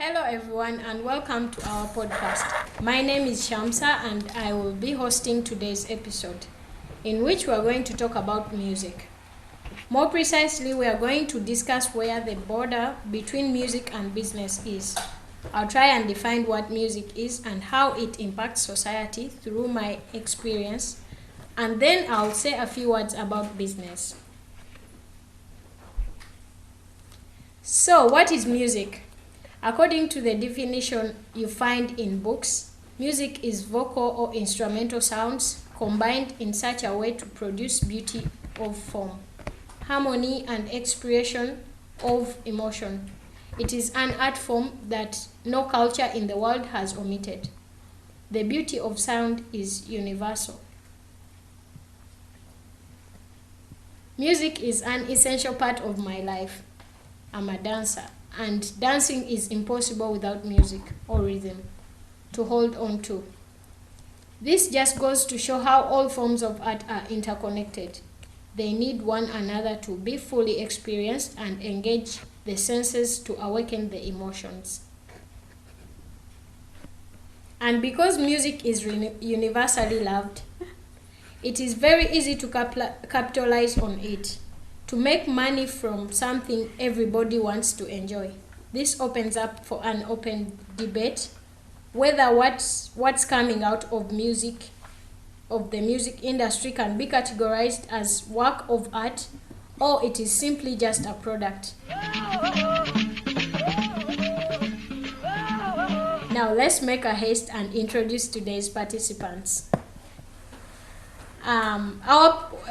Hello everyone and welcome to our podcast. My name is Shamsa and I will be hosting today's episode in which we are going to talk about music. More precisely, we are going to discuss where the border between music and business is. I'll try and define what music is and how it impacts society through my experience, and then I'll say a few words about business. So, what is music? According to the definition you find in books, music is vocal or instrumental sounds combined in such a way to produce beauty of form, harmony, and expression of emotion. It is an art form that no culture in the world has omitted. The beauty of sound is universal. Music is an essential part of my life. I'm a dancer, and dancing is impossible without music or rhythm to hold on to. This just goes to show how all forms of art are interconnected. They need one another to be fully experienced and engage the senses to awaken the emotions. And because music is universally loved, it is very easy to capitalize on it, to make money from something everybody wants to enjoy. This opens up for an open debate whether what's coming out of the music industry can be categorized as work of art or it is simply just a product. Now let's make a haste and introduce today's participants.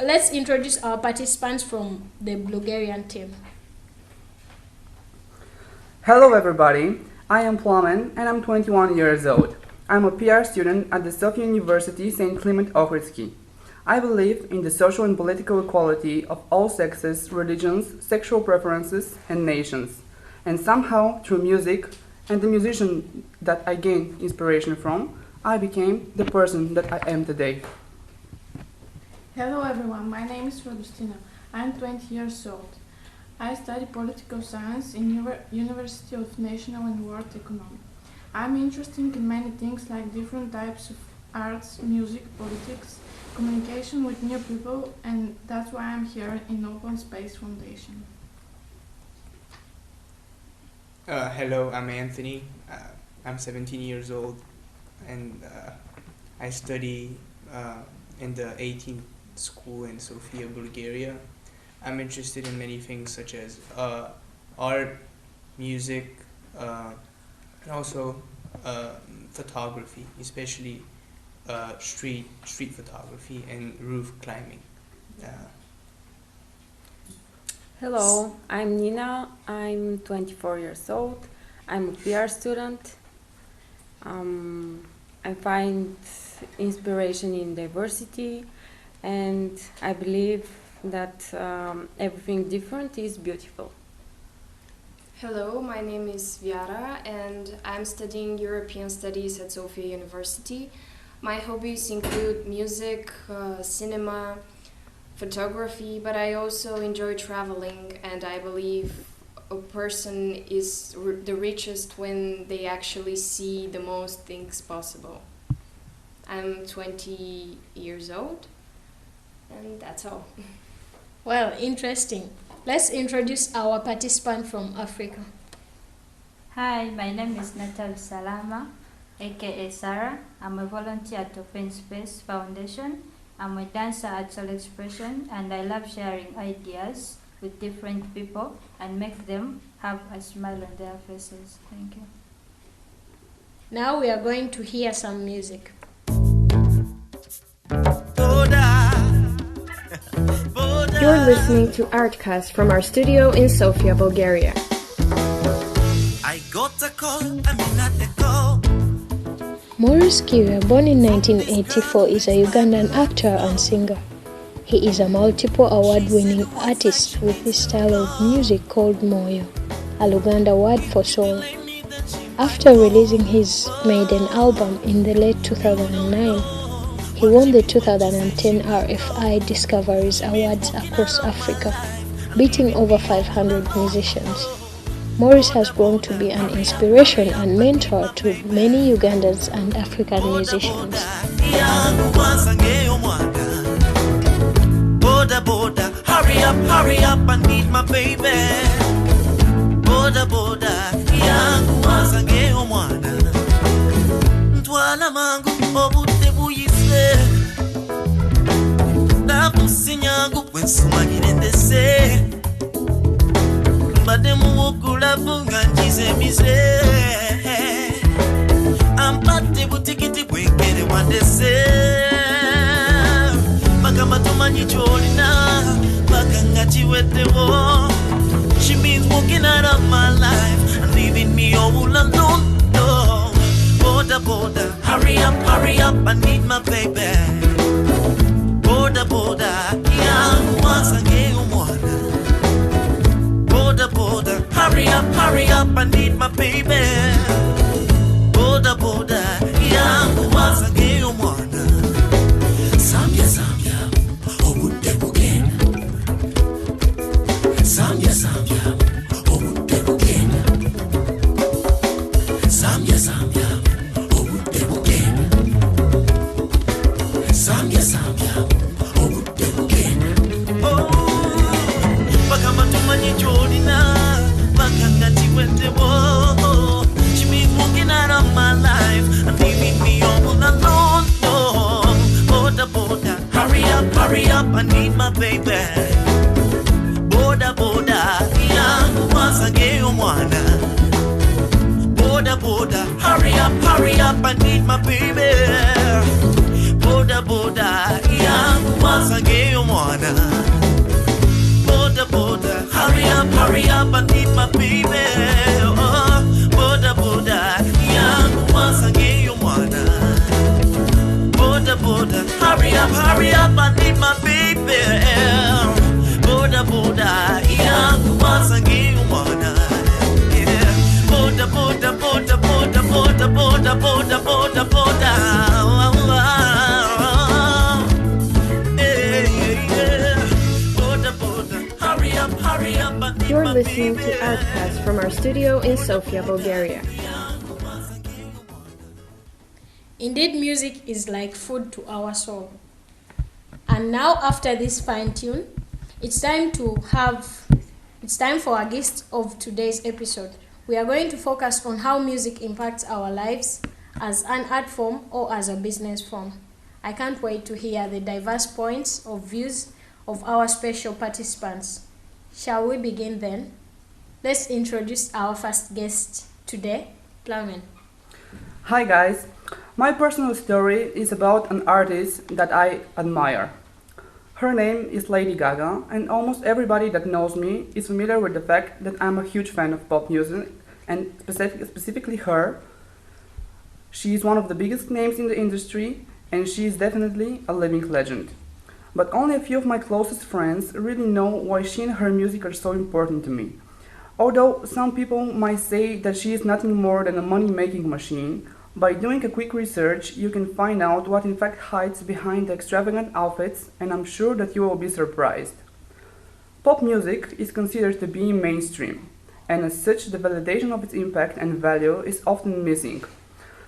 Let's introduce our participants from the Bulgarian team. Hello everybody, I am Plamen and I'm 21 years old. I'm a PR student at the Sofia University St. Clement Ohridski. I believe in the social and political equality of all sexes, religions, sexual preferences, and nations. And somehow, through music and the musician that I gained inspiration from, I became the person that I am today. Hello everyone, my name is Radustina. I am 20 years old. I study political science in University of National and World Economy. I'm interested in many things like different types of arts, music, politics, communication with new people, and that's why I'm here in Open Space Foundation. Hello, I'm Anthony. I'm 17 years old and I study in the 18th school in Sofia, Bulgaria. I'm interested in many things such as art, music, and also photography, especially street photography and roof climbing. Hello, I'm Nina. I'm 24 years old. I'm a PR student. I find inspiration in diversity, and I believe that everything different is beautiful. Hello, my name is Viara and I'm studying European Studies at Sofia University. My hobbies include music, cinema, photography, but I also enjoy traveling, and I believe a person is the richest when they actually see the most things possible. I'm 20 years old, and that's all. Well, interesting. Let's introduce our participant from Africa. Hi, my name is Natal Salama, aka Sarah. I'm a volunteer at Open Space Foundation. I'm a dancer at Soul Expression, and I love sharing ideas with different people and make them have a smile on their faces. Thank you. Now we are going to hear some music. You're listening to ARTCAST from our studio in Sofia, Bulgaria. Maurice Kirya, born in 1984, is a Ugandan actor and singer. He is a multiple award-winning artist with his style of music called Moyo, a Luganda word for soul. After releasing his maiden album in the late 2009, he won the 2010 RFI Discoveries Awards across Africa, beating over 500 musicians. Morris has grown to be an inspiration and mentor to many Ugandans and African musicians. Boda boda, hurry up, I need my baby. Boda boda, yangu wasange omwana. Ntwala mangu obudde buyise. Nabusi nyangu wensumanyire ndese. Mbadde muwugula vunga njize mize. Ampate butikiti bwengere wandese. Magamba tumanyi kyolina baganga kiweddewo. She means walking out of my life and leaving me all alone. No. Boda boda, hurry up, I need my baby. Boda boda, yangu wasange omwana. Boda boda, hurry up, I need my baby. Boda boda, yangu wasange omwana. Samya, obudde bugenda. Samya, obudde bugenda. Samya, obudde bugenda. Samya, obudde bugenda. Oh, bagamba tumanyi kyolina, baganga kiweddewo. She means walking out of my life and leaving me all alone. No. Boda, hurry up, I need my baby. Boda, yangu wasange omwana. Boda, hurry up, I need my baby. Boda, yangu wasange omwana. Boda, hurry up, I need my baby. Oh, boda, yangu wasange omwana. Boda, hurry up, I need my baby. Boda, yangu wasange omwana. Yeah. Boda, yeah. Boda, hurry up, I need You're my listening to baby. ARTCAST from our studio in Sofia, Bulgaria. Indeed, music is like food to our soul. And now, after this fine tune, it's time for our guest of today's episode. We are going to focus on how music impacts our lives as an art form or as a business form. I can't wait to hear the diverse points of views of our special participants. Shall we begin then? Let's introduce our first guest today, Plamen. Hi guys, my personal story is about an artist that I admire. Her name is Lady Gaga, and almost everybody that knows me is familiar with the fact that I'm a huge fan of pop music, and specifically her. She is one of the biggest names in the industry, and she is definitely a living legend. But only a few of my closest friends really know why she and her music are so important to me. Although some people might say that she is nothing more than a money-making machine, by doing a quick research, you can find out what in fact hides behind the extravagant outfits, and I'm sure that you will be surprised. Pop music is considered to be mainstream, and as such the validation of its impact and value is often missing.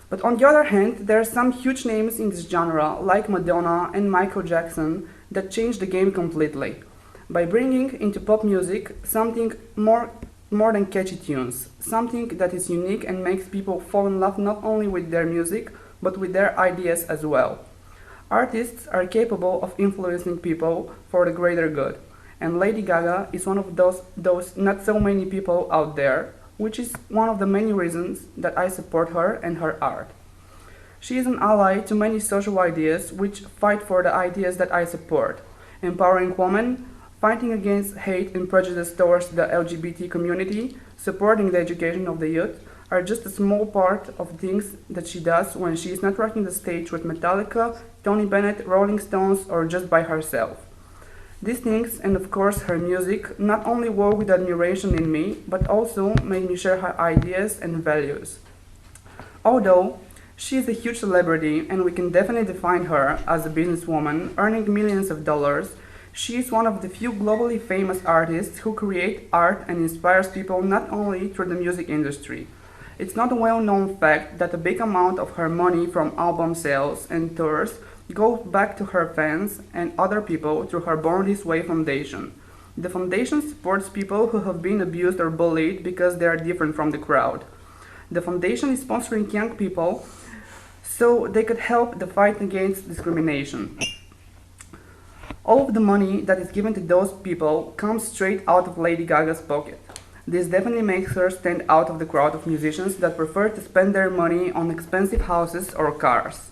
But on the other hand, there are some huge names in this genre, like Madonna and Michael Jackson, that changed the game completely, by bringing into pop music something more than catchy tunes, something that is unique and makes people fall in love not only with their music, but with their ideas as well. Artists are capable of influencing people for the greater good, and Lady Gaga is one of those not so many people out there, which is one of the many reasons that I support her and her art. She is an ally to many social ideas which fight for the ideas that I support, empowering women, fighting against hate and prejudice towards the LGBT community, supporting the education of the youth, are just a small part of things that she does when she is not rocking the stage with Metallica, Tony Bennett, Rolling Stones, or just by herself. These things, and of course her music, not only woke with admiration in me, but also made me share her ideas and values. Although she is a huge celebrity, and we can definitely define her as a businesswoman earning millions of dollars, She is one of the few globally famous artists who create art and inspires people not only through the music industry. It's not a well-known fact that a big amount of her money from album sales and tours goes back to her fans and other people through her Born This Way Foundation. The foundation supports people who have been abused or bullied because they are different from the crowd. The foundation is sponsoring young people so they could help the fight against discrimination. All of the money that is given to those people comes straight out of Lady Gaga's pocket. This definitely makes her stand out of the crowd of musicians that prefer to spend their money on expensive houses or cars.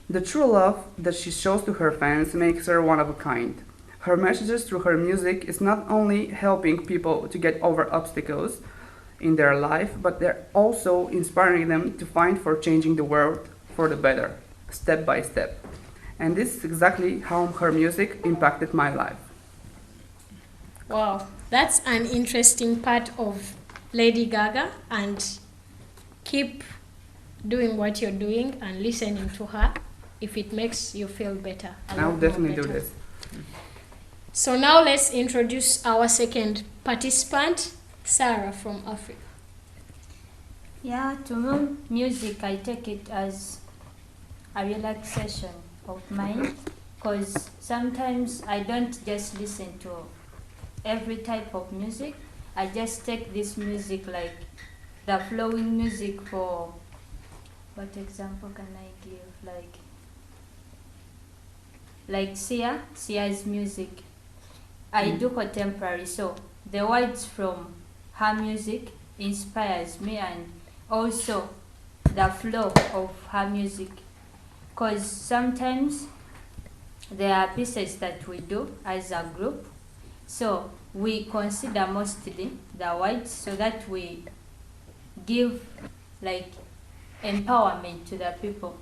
The true love that she shows to her fans makes her one of a kind. Her messages through her music is not only helping people to get over obstacles in their life, but they're also inspiring them to find for changing the world for the better, step by step. And this is exactly how her music impacted my life. Wow, that's an interesting part of Lady Gaga, and keep doing what you're doing and listening to her if it makes you feel better. I'll definitely do this. So now let's introduce our second participant, Sarah from Africa. Yeah, to me, music, I take it as a relaxation of mind, because sometimes I don't just listen to every type of music. I just take this music, like the flowing music. For what example can I give? Like Sia's music. I do contemporary, so the words from her music inspires me, and also the flow of her music. Because sometimes there are pieces that we do as a group, so we consider mostly the words so that we give like empowerment to the people.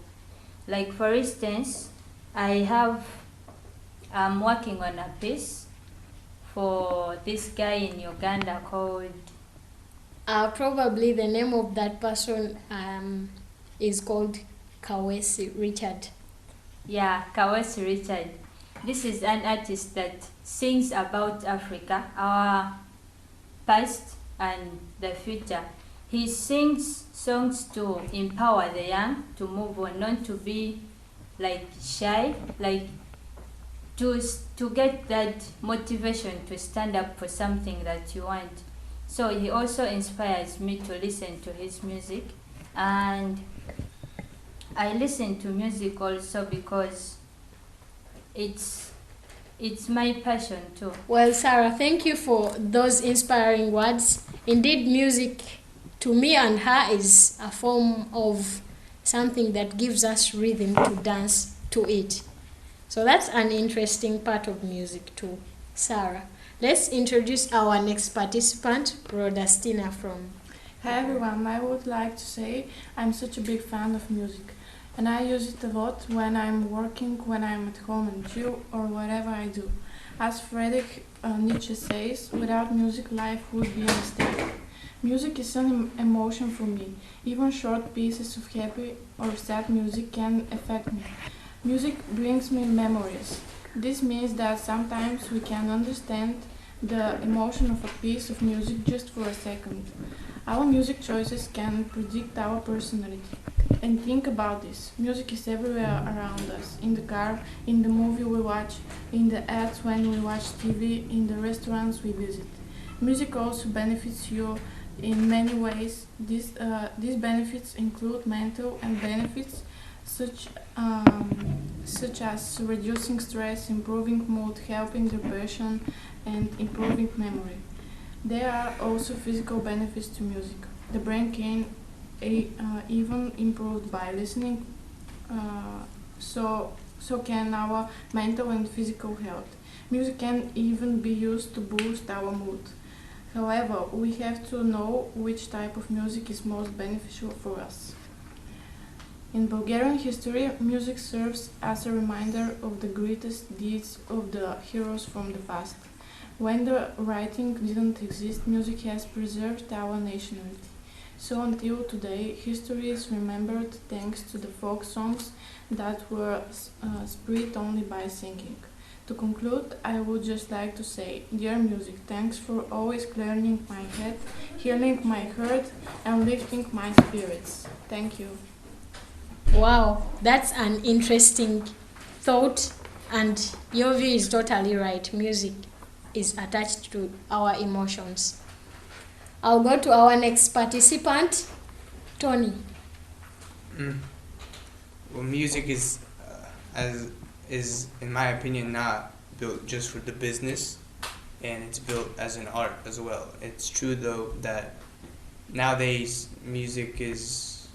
Like for instance, I'm working on a piece for this guy in Uganda called... Probably the name of that person is called Kawesi Richard. Yeah, Kawesi Richard. This is an artist that sings about Africa, our past and the future. He sings songs to empower the young to move on, not to be like shy, like to get that motivation to stand up for something that you want. So he also inspires me to listen to his music, and I listen to music also because it's my passion too. Well, Sarah, thank you for those inspiring words. Indeed, music to me and her is a form of something that gives us rhythm to dance to it. So that's an interesting part of music too, Sarah. Let's introduce our next participant, Rodastina from... Hi everyone, I would like to say I'm such a big fan of music, and I use it a lot when I'm working, when I'm at home and chill, or whatever I do. As Friedrich Nietzsche says, without music life would be a mistake. Music is an emotion for me. Even short pieces of happy or sad music can affect me. Music brings me memories. This means that sometimes we can understand the emotion of a piece of music just for a second. Our music choices can predict our personality. And think about this. Music is everywhere around us. In the car, in the movie we watch, in the ads when we watch TV, in the restaurants we visit. Music also benefits you in many ways. These benefits include mental and benefits such as reducing stress, improving mood, helping depression, and improving memory. There are also physical benefits to music. The brain can even improve by listening, so can our mental and physical health. Music can even be used to boost our mood. However, we have to know which type of music is most beneficial for us. In Bulgarian history, music serves as a reminder of the greatest deeds of the heroes from the past. When the writing didn't exist, music has preserved our nationality. So until today, history is remembered thanks to the folk songs that were spread only by singing. To conclude, I would just like to say, dear music, thanks for always clearing my head, healing my heart, and lifting my spirits. Thank you. Wow, that's an interesting thought, and your view is totally right. Music is attached to our emotions. I'll go to our next participant, Tony. Well, music is in my opinion not built just for the business, and it's built as an art as well. It's true though that nowadays music is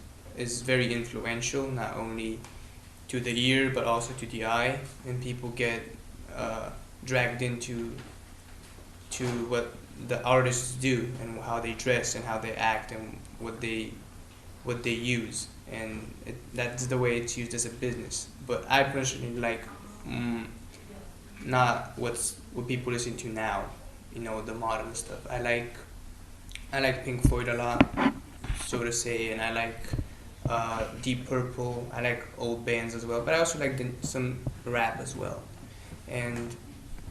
very influential, not only to the ear but also to the eye, and people get dragged into what the artists do and how they dress and how they act and what they use, and that's the way it's used as a business. But I personally like not what people listen to now, the modern stuff. I like Pink Floyd a lot, so to say, and I like Deep Purple. I like old bands as well, but I also like some rap as well. And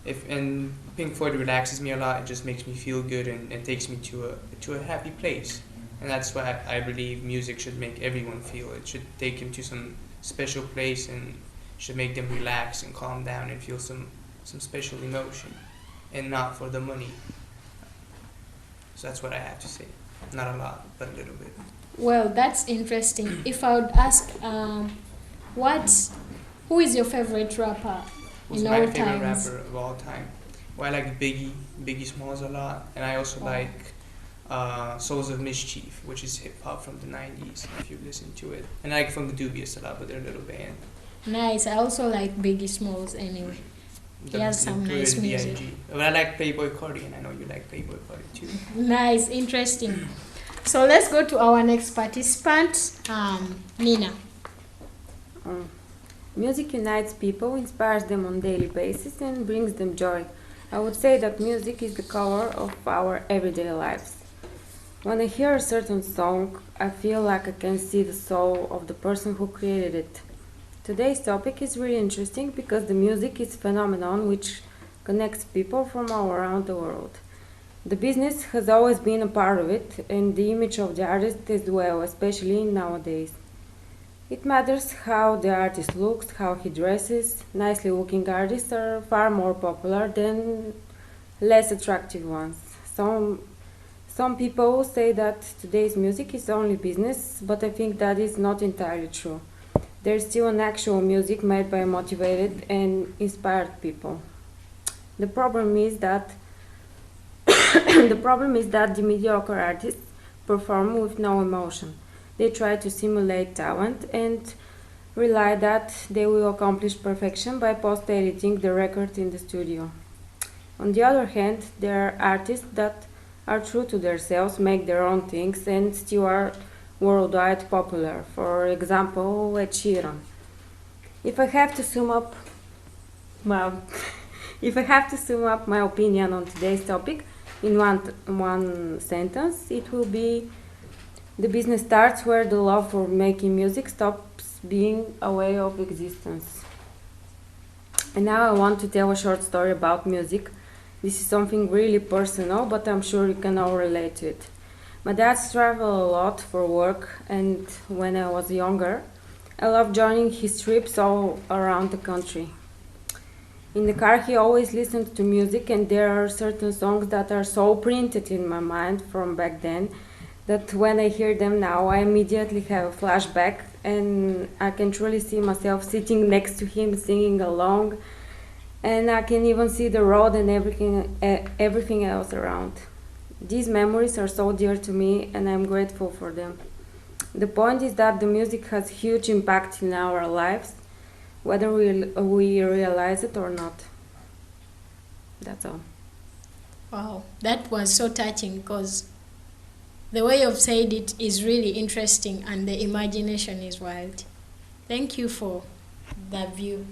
Pink Floyd relaxes me a lot. It just makes me feel good and takes me to a happy place. And that's why I believe music should make everyone feel. It should take them to some special place and should make them relax and calm down and feel some special emotion, and not for the money. So that's what I have to say. Not a lot, but a little bit. Well, that's interesting. If I would ask, who is your favorite rapper Who's in my all favorite times? rapper of all time? Well, I like Biggie Smalls a lot, and I also like Souls of Mischief, which is hip hop from the 90s, if you listen to it. And I like From the Dubious a lot, but they're a little band. Nice. I also like Biggie Smalls anyway. He has some nice music. B.I.G. But I like Playboy Cardi, and I know you like Playboy Cardi too. Nice, interesting. So let's go to our next participant, Nina. Music unites people, inspires them on a daily basis, and brings them joy. I would say that music is the color of our everyday lives. When I hear a certain song, I feel like I can see the soul of the person who created it. Today's topic is really interesting because the music is a phenomenon which connects people from all around the world. The business has always been a part of it, and the image of the artist as well, especially nowadays. It matters how the artist looks, how he dresses. Nicely looking artists are far more popular than less attractive ones. Some people say that today's music is only business, but I think that is not entirely true. There's still an actual music made by motivated and inspired people. The problem is that the mediocre artists perform with no emotion. They try to simulate talent and rely that they will accomplish perfection by post-editing the record in the studio. On the other hand, there are artists that are true to themselves, make their own things, and still are worldwide popular. For example, Ed Sheeran. If I have to sum up my opinion on today's topic in one sentence, it will be: the business starts where the love for making music stops being a way of existence. And now I want to tell a short story about music. This is something really personal, but I'm sure you can all relate to it. My dad traveled a lot for work, and when I was younger, I loved joining his trips all around the country. In the car, he always listened to music, and there are certain songs that are so printed in my mind from back then that when I hear them now, I immediately have a flashback, and I can truly see myself sitting next to him singing along, and I can even see the road and everything else around. These memories are so dear to me, and I'm grateful for them. The point is that the music has huge impact in our lives, whether we realize it or not. That's all. Wow, that was so touching because the way you've said it is really interesting and the imagination is wild. Thank you for that view.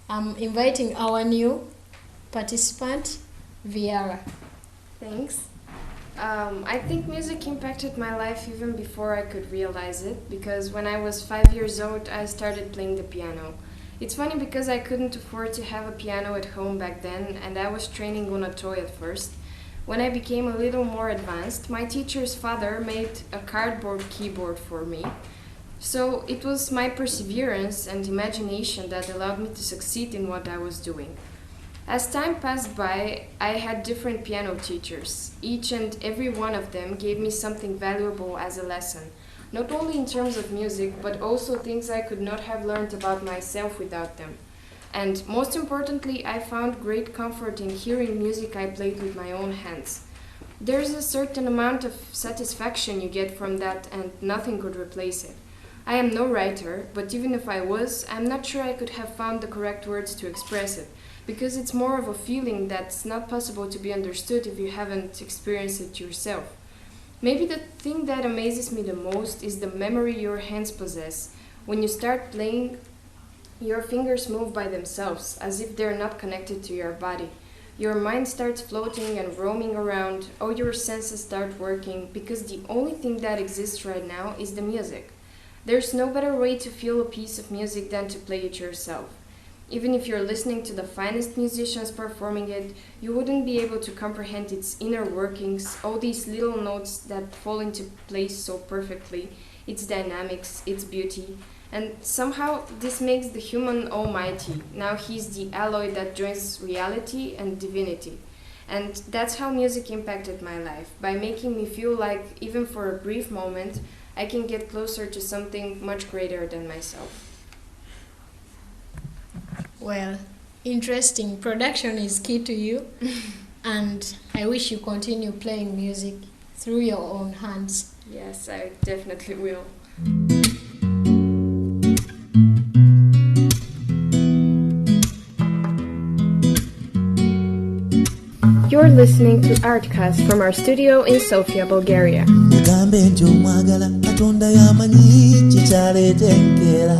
I'm inviting our new participant, Viara. Thanks. I think music impacted my life even before I could realize it, because when I was 5 years old, I started playing the piano. It's funny because I couldn't afford to have a piano at home back then, and I was training on a toy at first. When I became a little more advanced, my teacher's father made a cardboard keyboard for me. So it was my perseverance and imagination that allowed me to succeed in what I was doing. As time passed by, I had different piano teachers. Each and every one of them gave me something valuable as a lesson, not only in terms of music, but also things I could not have learned about myself without them. And most importantly, I found great comfort in hearing music I played with my own hands. There's a certain amount of satisfaction you get from that, and nothing could replace it. I am no writer, but even if I was, I'm not sure I could have found the correct words to express it, because it's more of a feeling that's not possible to be understood if you haven't experienced it yourself. Maybe the thing that amazes me the most is the memory your hands possess. When you start playing, your fingers move by themselves, as if they're not connected to your body. Your mind starts floating and roaming around, all your senses start working, because the only thing that exists right now is the music. There's no better way to feel a piece of music than to play it yourself. Even if you're listening to the finest musicians performing it, you wouldn't be able to comprehend its inner workings, all these little notes that fall into place so perfectly, its dynamics, its beauty. And somehow this makes the human almighty. Now he's the alloy that joins reality and divinity. And that's how music impacted my life, by making me feel like, even for a brief moment, I can get closer to something much greater than myself. Well, interesting. Production is key to you, and I wish you continue playing music through your own hands. Yes, I definitely will. You're listening to ARTCAST from our studio in Sofia, Bulgaria. Mugambe nti omwagala Katonda yamanyi kikyaleeta enkeera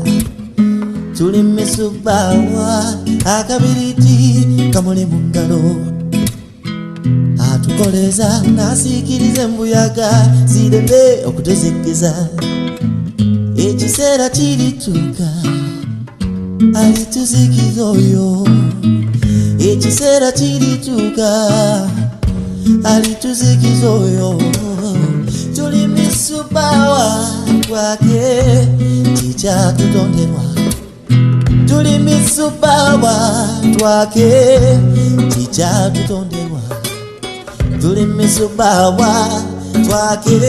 tuli misubaawa akabiriti kamuli mu ngalo atukoleza n'asiikiriza embuyaga zireme okutuzikkiza ekiseera kirituuka alituzikiza oyo ekiseera kirituuka alituzikiza oyo tuli misubaawa kwake kikyatutonderwa tuli misubaawa twake kikyatutonderwa tuli misubaawa twake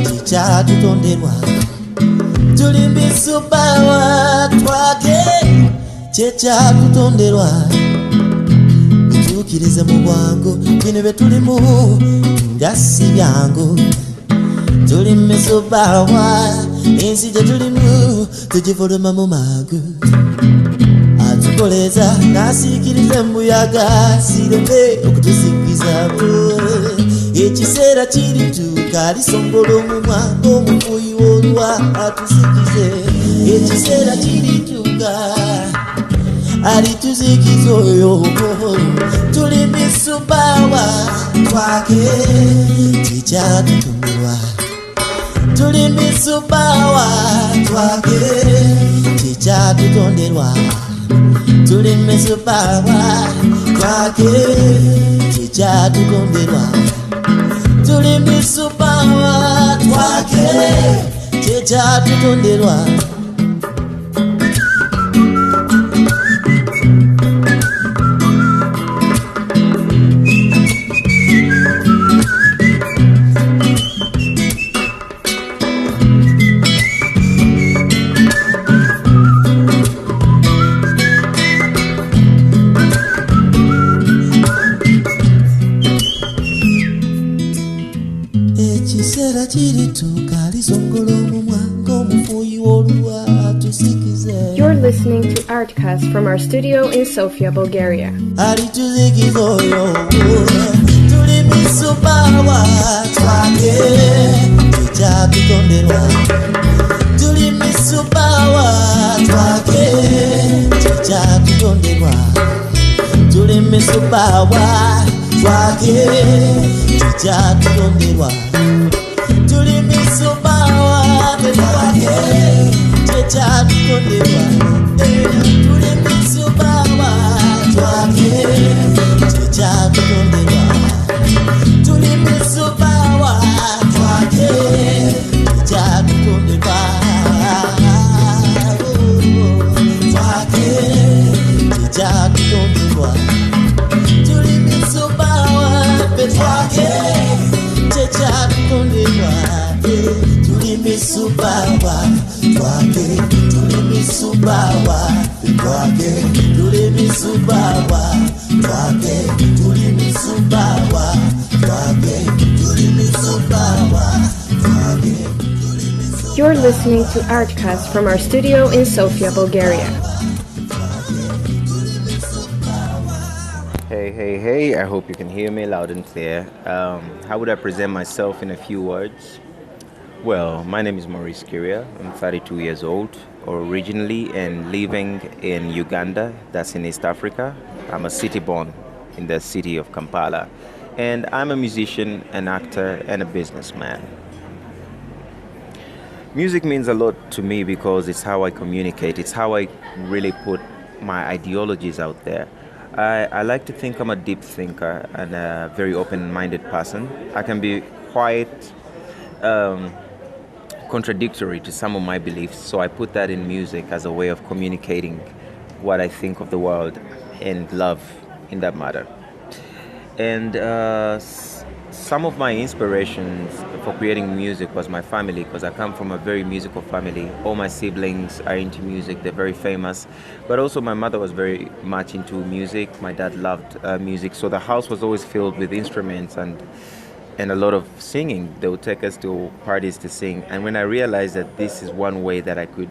kikyatutonderwa tuli misubaawa twake kikyatutonderwa bitukirize mu bwangu bino bye tulimu nga si byangu tuli misubaawa ensi gye tulimu tugifuluma mu mangu atukoleza n'asiikiriza embuyaga zireme okutuzikkiza ekiseera kirituuka alisongola omumwa ng'omufuuyi w'olwa atuzikize ekiseera kirituuka alituzikiza oyo tuli misubaawa twake kikyatutumirwa tuli misubaawa twake kikyatutonderwa tuli misubaawa twake kikyatutonderwa tuli misubaawa twake kikyatutonderwa ekiseera kirituuka alisongola omumwa ng'omufuuyi w'olwa atuzikize You're listening to ARTCAST from our studio in Sofia, Bulgaria. alituzikiza oyo tuli misubaawa twake kikyatutonderwa tuli misubaawa twake kikyatutonderwa tuli misubaawa twake kikyatutonderwa tuli misubaawa twake kikyatutonderwa twake tuli misubawa, twake tuli misubawa, twake tuli misubawa, twake tuli misubawa, twake tuli misubawa. You're listening to ARTCAST from our studio in Sofia, Bulgaria. Hey, I hope you can hear me loud and clear. How would I present myself in a few words? Well, my name is Maurice Kiria. I'm 32 years old, originally and living in Uganda, that's in East Africa. I'm a city born in the city of Kampala. And I'm a musician, an actor, and a businessman. Music means a lot to me because it's how I communicate. It's how I really put my ideologies out there. I like to think I'm a deep thinker and a very open-minded person. I can be quite contradictory to some of my beliefs, so I put that in music as a way of communicating what I think of the world and love in that matter. And some of my inspirations for creating music was my family, because I come from a very musical family. All my siblings are into music, they're very famous. But also my mother was very much into music. My dad loved music, so the house was always filled with instruments and a lot of singing. They would take us to parties to sing. And when I realized that this is one way that I could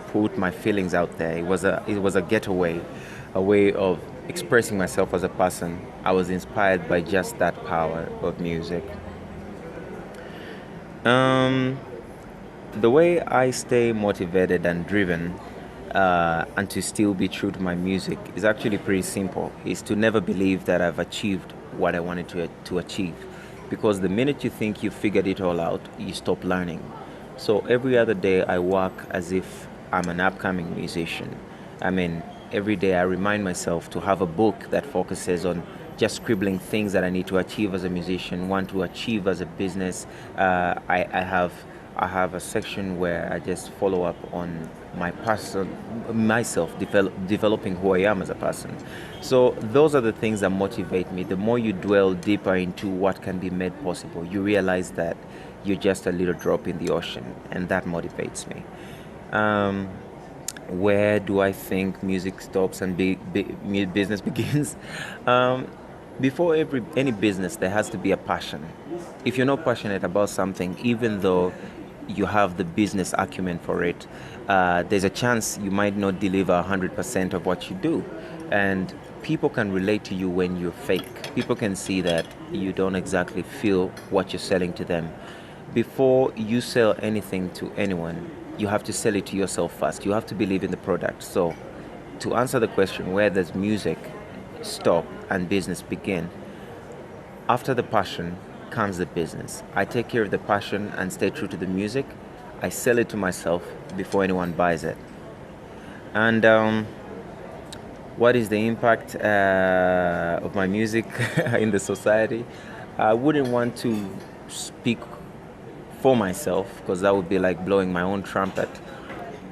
put my feelings out there, it was a getaway, a way of expressing myself as a person. I was inspired by just that power of music. The way I stay motivated and driven and to still be true to my music is actually pretty simple. Is to never believe that I've achieved what I wanted to achieve. Because the minute you think you figured it all out, you stop learning. So every other day I work as if I'm an upcoming musician. I mean, every day I remind myself to have a book that focuses on just scribbling things that I need to achieve as a musician, want to achieve as a business. I have a section where I just follow up on myself, developing who I am as a person. So those are the things that motivate me. The more you dwell deeper into what can be made possible, you realize that you're just a little drop in the ocean, and that motivates me. Where do I think music stops and business begins? Before any business, there has to be a passion. If you're not passionate about something, even though you have the business acumen for it, there's a chance you might not deliver 100% of what you do. And people can relate to you when you're fake. People can see that you don't exactly feel what you're selling to them. Before you sell anything to anyone, you have to sell it to yourself first. You have to believe in the product. So to answer the question, where does music stop and business begin? After the passion comes the business. I take care of the passion and stay true to the music. I sell it to myself before anyone buys it. And what is the impact of my music in the society? I wouldn't want to speak for myself, because that would be like blowing my own trumpet.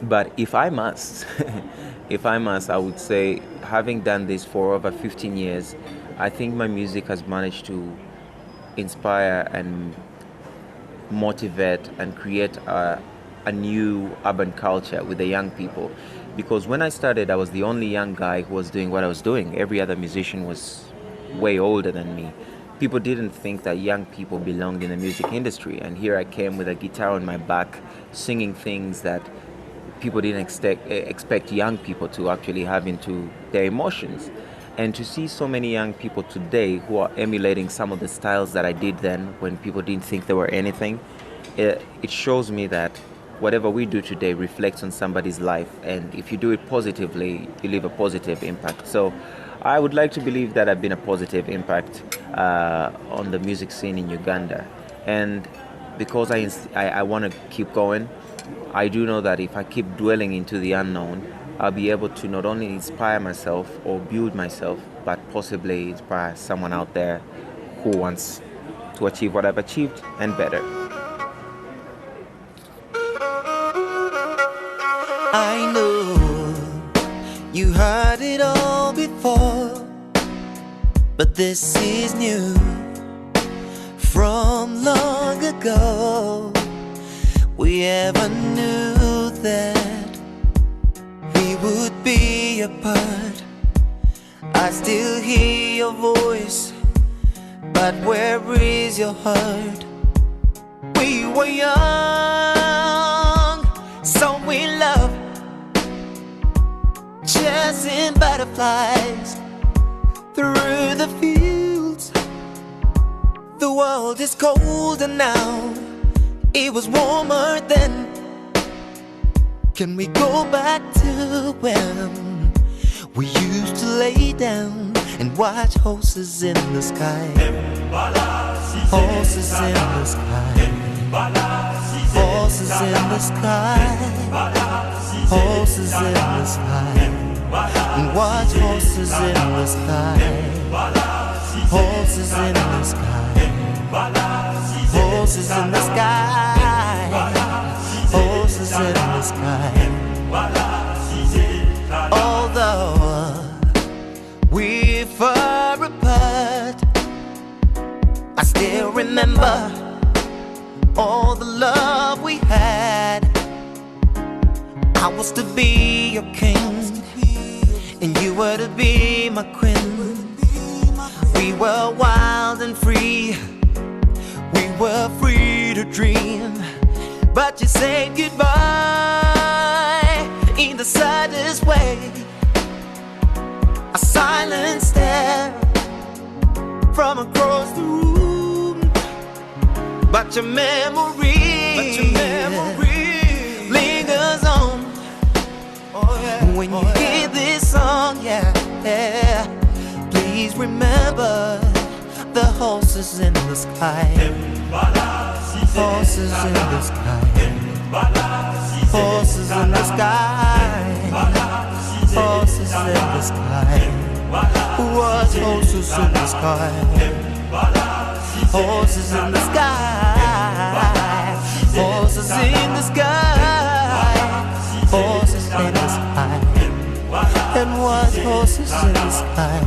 But if I must, I would say, having done this for over 15 years, I think my music has managed to inspire and motivate and create a new urban culture with the young people. Because when I started, I was the only young guy who was doing what I was doing. Every other musician was way older than me. People didn't think that young people belonged in the music industry, and here I came with a guitar on my back, singing things that people didn't expect young people to actually have into their emotions. And to see so many young people today who are emulating some of the styles that I did then when people didn't think they were anything, it shows me that whatever we do today reflects on somebody's life, and if you do it positively, you leave a positive impact. So I would like to believe that I've been a positive impact on the music scene in Uganda. And because I want to keep going, I do know that if I keep dwelling into the unknown, I'll be able to not only inspire myself or build myself, but possibly inspire someone out there who wants to achieve what I've achieved and better. I know you heard it all before, but this is new from long ago. we ever knew that we would be apart. I still hear your voice, but where is your heart? We were young, so we loved, chasing butterflies through the fields. The world is colder now, it was warmer then. Can we go back to when we used to lay down and watch horses in the sky? Horses in the sky. Horses in the sky. Horses in the sky. And watch horses in the sky. Horses in the sky. Horses in the sky. Horses in the sky. Although we're far apart, I still remember all the love we had. I was to be your king, and you were to be my queen. We were wild and free, we were free to dream. But you said goodbye in the saddest way. A silent stare from across the room. But your memory lingers on. Oh, yeah. When you hear this song, yeah, yeah, please remember the horses in the sky. Horses in the sky. Horses in the sky. Horses in the sky. What horses in the sky? Horses in the sky. Horses in the sky. Horses in the sky. And what horses in the sky?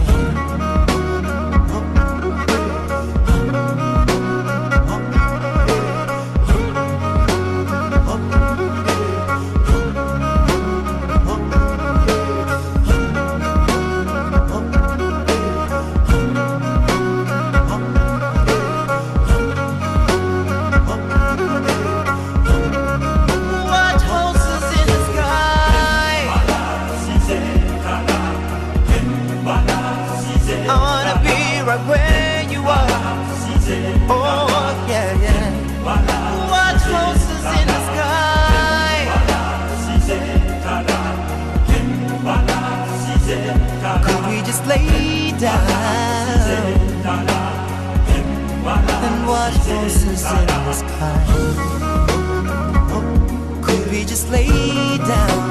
Where you are, oh yeah, yeah. Watch horses in the sky. Could we just lay down and watch horses in the sky? Could we just lay down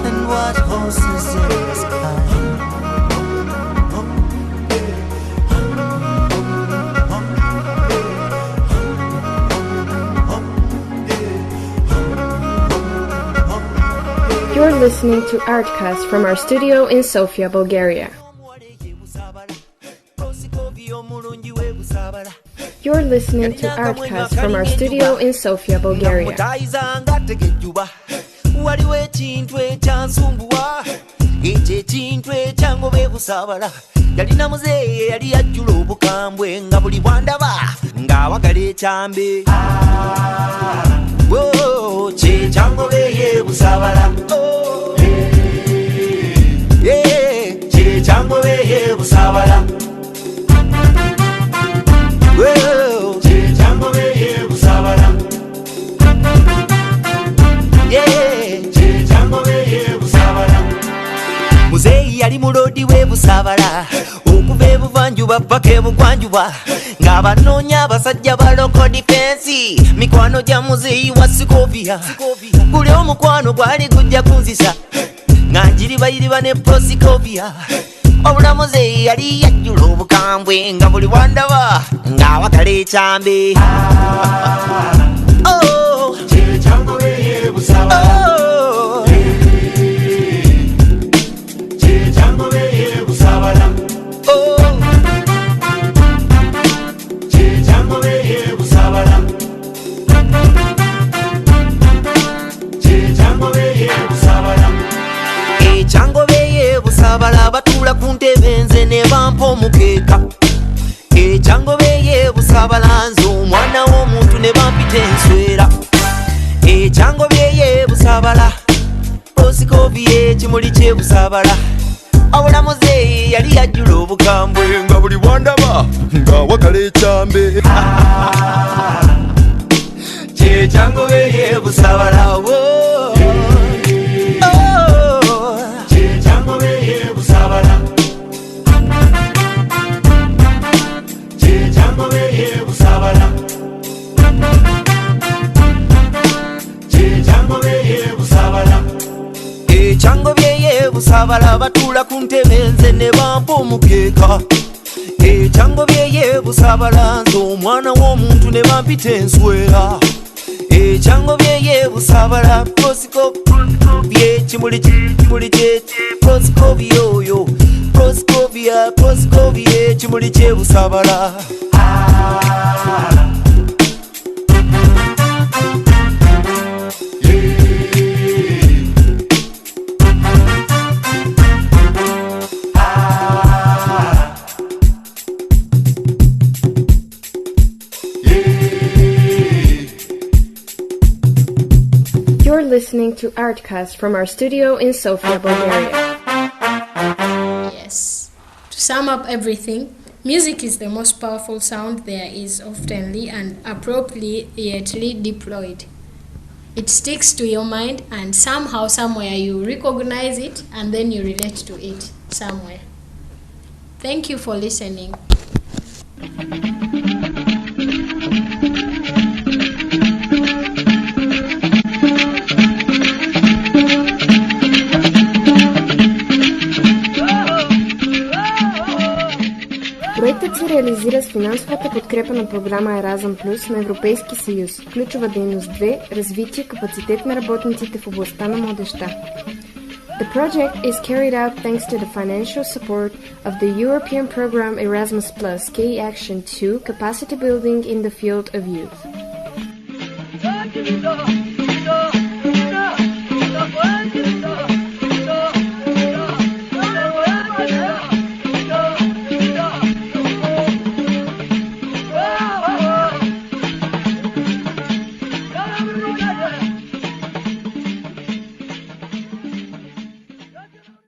and watch horses in the sky? You're listening to ARTCAST from our studio in Sofia, Bulgaria. You're listening to ARTCAST from our studio in Sofia, Bulgaria. Waliwo ekintu ekyansumbuwa, ekyo ekintu ekyangoba ebusabala. Yalina muzeeye yali yajjula obukambwe nga buli bwandaba ng'awagala ekyambe. Kye kyangoba ey'ebusabala. Kye kyangoba ey'ebusabala. Kye kyangoba ey'ebusabala. Muzeeyi yali mulodi w'ebusabala okuva ebuvanjuba paka ebugwanjuba ng'abanoonya abasajja ba local defense. Mikwano gya muzeeyi wa Sikovia, buli omukwano gwali gujja kunzisa nga njiribayiriba ne Prosikovia. Obulamuzeeyi yali yajjula obukambwe nga buli bwandaba ng'awagala ekyambe. Kye kyangoba ey'ebusabala. Kye kyangoba ey'ebusabala. batuula ku ntebe nze ne bampa omukeeka ekyangobe yeebusabalanze omwana w'omuntu ne bampita enswera ekyangobe yeebusabala osikovi ekimuli kyebusabala awolamuze yali yajjula obukambwe nga buli bwandaba ng'awagala ekyambe kyekyangobe yeebusabala kyekyangobe yeebusabala kyekyangobe yeebusabala kyekyangobe yeebusabala ekyangobe yeebusabala batuula ku ntebe nze ne bampa omukeeka ekyangobe yeebusabala nze omwana w'omuntu ne bampita enswera ekyangobe yeebusabala proskovye kimuli kye proskovye oyo proskovye kimuli kyebusabala You're listening to ARTCAST from our studio in Sofia, Bulgaria. Yes. To sum up everything, music is the most powerful sound there is, oftenly and appropriately deployed. It sticks to your mind and somehow, somewhere you recognize it and then you relate to it somewhere. Thank you for listening. Проектът се реализира с финансовата подкрепа на програма Erasmus+ на Европейски съюз. Ключова дейност 2 – развитие капацитет на работниците в областта на младежта. The project is carried out thanks to the financial support of the European program Erasmus+ Key Action 2 Capacity Building in the Field of Youth.